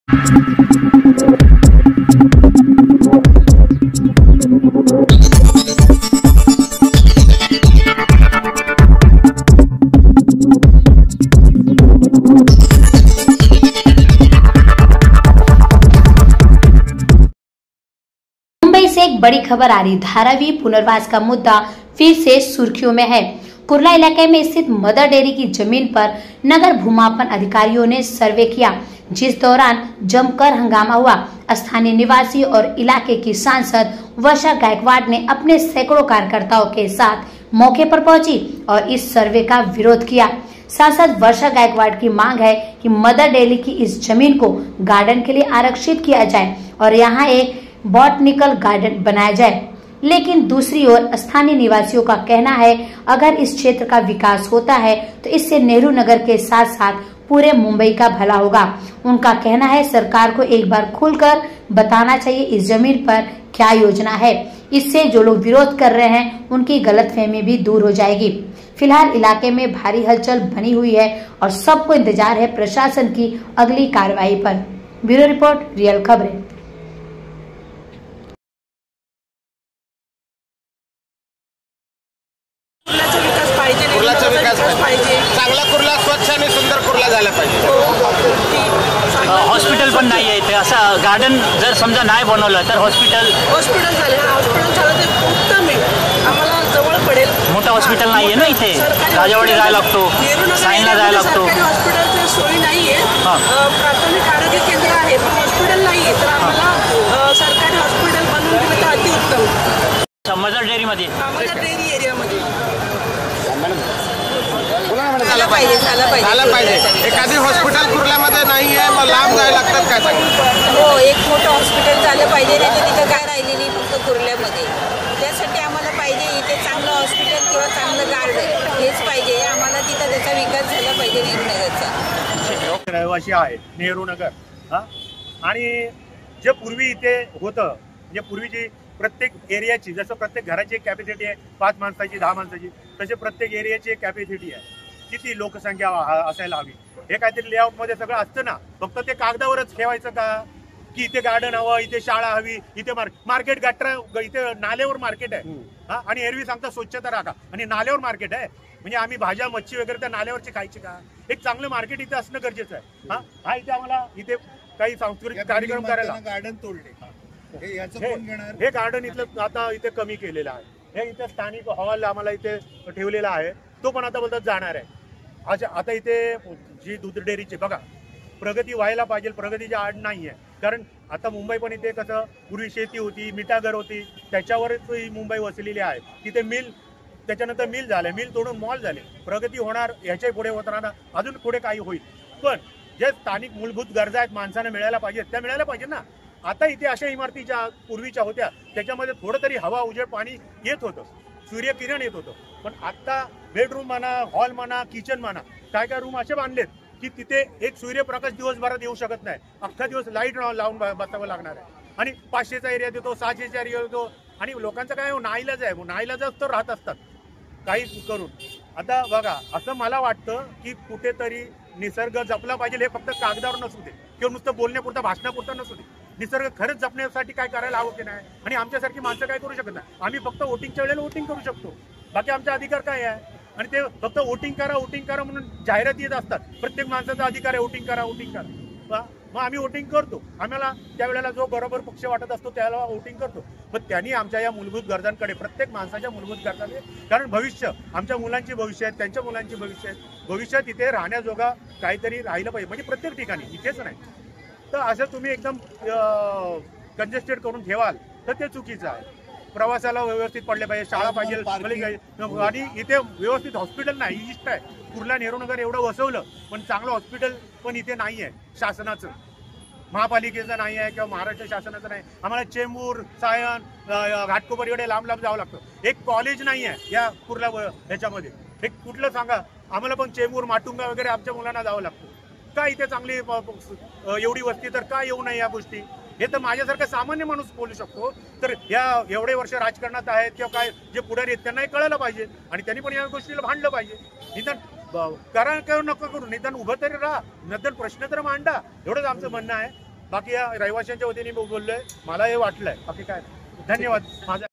मुंबई से एक बड़ी खबर आ रही। धारावी पुनर्वास का मुद्दा फिर से सुर्खियों में है। कुर्ला इलाके में स्थित मदर डेयरी की जमीन पर नगर भूमापन अधिकारियों ने सर्वे किया, जिस दौरान जमकर हंगामा हुआ। स्थानीय निवासी और इलाके की सांसद वर्षा गायकवाड़ ने अपने सैकड़ों कार्यकर्ताओं के साथ मौके पर पहुंची और इस सर्वे का विरोध किया। सांसद वर्षा गायकवाड़ की मांग है कि मदर डेयरी की इस जमीन को गार्डन के लिए आरक्षित किया जाए और यहाँ एक बॉटनिकल गार्डन बनाया जाए। लेकिन दूसरी ओर स्थानीय निवासियों का कहना है, अगर इस क्षेत्र का विकास होता है तो इससे नेहरू नगर के साथ साथ पूरे मुंबई का भला होगा। उनका कहना है, सरकार को एक बार खुलकर बताना चाहिए इस जमीन पर क्या योजना है। इससे जो लोग विरोध कर रहे हैं उनकी गलतफहमी भी दूर हो जाएगी। फिलहाल इलाके में भारी हलचल बनी हुई है और सबको इंतजार है प्रशासन की अगली कार्रवाई पर। ब्यूरो रिपोर्ट, रियल खबरें। कुर्लाचा विकास पाहिजे, चांगला कुर्ला, स्वच्छ आणि सुंदर कुर्ला झाला पाहिजे। हॉस्पिटल पण नाही आहे इथे, असं गार्डन जर समजा नाही बनवलं तर हॉस्पिटल झालं, हॉस्पिटल झालं तर उत्तम आहे, आम्हाला जवळ पडेल। मोठं हॉस्पिटल नाहीये ना इथे, राजावाडी जायला लागतो, साईनला जायला लागतो। हॉस्पिटलची सोय नाहीये, प्राथमिक आरोग्य केंद्र आहे पण हॉस्पिटल नाहीये, तर आम्हाला सरकारी हॉस्पिटल बनवून दिलं तर अतिउत्तम। मदर डेअरी मध्ये, मदर डेअरी एरियामध्ये झालं पाहिजे। एखादी हॉस्पिटल कुर्ल्यामध्ये नाही आहे, मग लांब जायला लागतात काय सांगितलं? हो, एक मोठं हॉस्पिटल झालं पाहिजे, नाही तर तिथं काय राहिलेली फक्त कुर्ल्यामध्ये। त्यासाठी आम्हाला पाहिजे इथे चांगलं हॉस्पिटल किंवा चांगलं गार्डन हेच पाहिजे आम्हाला, तिथं त्याचा विकास झाला पाहिजे नेहरू रहिवासी आहे नेहरू नगर आणि जे पूर्वी इथे होतं, म्हणजे पूर्वीची प्रत्येक एरियाची, जसं प्रत्येक घराची एक कॅपॅसिटी आहे 5 माणसाची 10 माणसाची, तसे प्रत्येक एरियाची एक कॅपॅसिटी आहे, किती लोकसंख्या असायला हवी। हे काहीतरी लेआउटमध्ये सगळं असतं ना, फक्त ते कागदावरच ठेवायचं का, की इथे गार्डन हवं, इथे शाळा हवी, इथे मार्केट गटर, इथे नाल्यावर मार्केट आहे आणि एरवी सांगता स्वच्छता राखा आणि नाल्यावर मार्केट आहे, म्हणजे आम्ही भाज्या मच्छी वगैरे त्या नाल्यावरची खायची का? एक चांगलं मार्केट इथे असणं गरजेचं आहे। हा इथे आम्हाला इथे काही सांस्कृतिक कार्यक्रम करायला गार्डन तोडले, हे गार्डन इथलं आता इथे कमी केलेलं आहे। हे इथे स्थानिक हॉल आम्हाला इथे ठेवलेला आहे, तो पण आता बोलतात जाणार आहे। आता इथे जी दूध डेअरीची बघा प्रगती व्हायला पाहिजे, प्रगतीची आड नाही आहे, कारण आता मुंबई पण इथे कसं पूर्वी शेती होती, मिठागर होती, त्याच्यावरच ही मुंबई वसलेली आहे। तिथे मिल, त्याच्यानंतर मिल झाले, मिल तोडून मॉल झाले, प्रगती होणार, ह्याच्याही पुढे होताना अजून पुढे काही होईल, पण जे स्थानिक मूलभूत गरजा आहेत माणसांना मिळायला पाहिजेत त्या मिळायला पाहिजे ना। आता इथे अशा इमारती ज्या पूर्वीच्या होत्या त्याच्यामध्ये थोडं तरी हवा, उजेड, पाणी येत होतं, सूर्यकिरण येत होतं, पण आता बेडरूम म्हणा, हॉल म्हणा, किचन म्हणा, काय काय रूम असे बांधलेत की तिथे एक सूर्यप्रकाश दिवसभरात येऊ शकत नाही, अख्खा दिवस लाईट लावून बसावं लागणार आहे आणि 500चा एरिया देतो, 600चा एरिया देतो आणि लोकांचं काय नाईलाज आहे, नाईलाजच तर राहत असतात काही करून। आता बघा, असं मला वाटतं की कुठेतरी निसर्ग जपला पाहिजे, हे फक्त कागदावर नसू दे किंवा नुसतं बोलण्यापुरतं, भाषणापुरतं नसू दे, निसर्ग खरंच जपण्यासाठी काय करायला हवं की नाही। आणि आमच्यासारखी माणसं काय करू शकत नाही, आम्ही फक्त वोटिंगच्या वेळेला वोटिंग करू शकतो, बाकी आमचा अधिकार काय आहे? आणि ते फक्त वोटिंग करा म्हणून जाहिरात येत असतात, प्रत्येक माणसाचा अधिकार आहे वोटिंग करा। मग आम्ही वोटिंग करतो, आम्हाला त्यावेळेला जो बरोबर पक्ष वाटत असतो त्याला वोटिंग करतो, पण त्यांनी आमच्या या मूलभूत गरजांकडे, प्रत्येक माणसाच्या मूलभूत गरजांकडे, कारण भविष्य, आमच्या मुलांची भविष्य आहेत, त्यांच्या मुलांची भविष्य आहेत, भविष्यात इथे राहण्याजोगा काहीतरी राहिलं पाहिजे, म्हणजे प्रत्येक ठिकाणी, इथेच नाही। तर असं तुम्ही एकदम कंजेस्टेड करून ठेवाल तर ते चुकीचं आहे। प्रवासाला व्यवस्थित पडले पाहिजे, शाळा पाहिजे, आणि इथे व्यवस्थित हॉस्पिटल नाही, इष्ट आहे कुर्ला नेहरू नगर एवढं वसवलं, पण चांगलं हॉस्पिटल पण इथे नाही आहे, शासनाचं, महापालिकेचं नाही आहे किंवा महाराष्ट्र शासनाचं नाही। आम्हाला चेंबूर, सायन, घाटकोपर एवढे लांब जावं लागतं, एक कॉलेज नाही आहे या कुर्ला ह्याच्यामध्ये, एक कुठलं सांगा आम्हाला, पण चेंबूर, माटुंगा वगैरे आमच्या मुलांना जावं लागतं का? इथे चांगली एवढी वस्ती तर का येऊ नये या गोष्टी? हे तर माझ्यासारखा सामान्य माणूस बोलू शकतो, तर या एवढे वर्ष राजकारणात आहेत किंवा काय जे पुढारी आहेत त्यांनाही कळायला पाहिजे आणि त्यांनी पण या गोष्टीला भांडलं पाहिजे। निदान करा किंवा नको करू, निदान उभं तरी राहा, निदान प्रश्न तर मांडा, एवढंच आमचं म्हणणं आहे। बाकी या रहिवाशांच्या वतीने मी बोललोय, मला हे वाटलंय, बाकी काय. धन्यवाद. माझा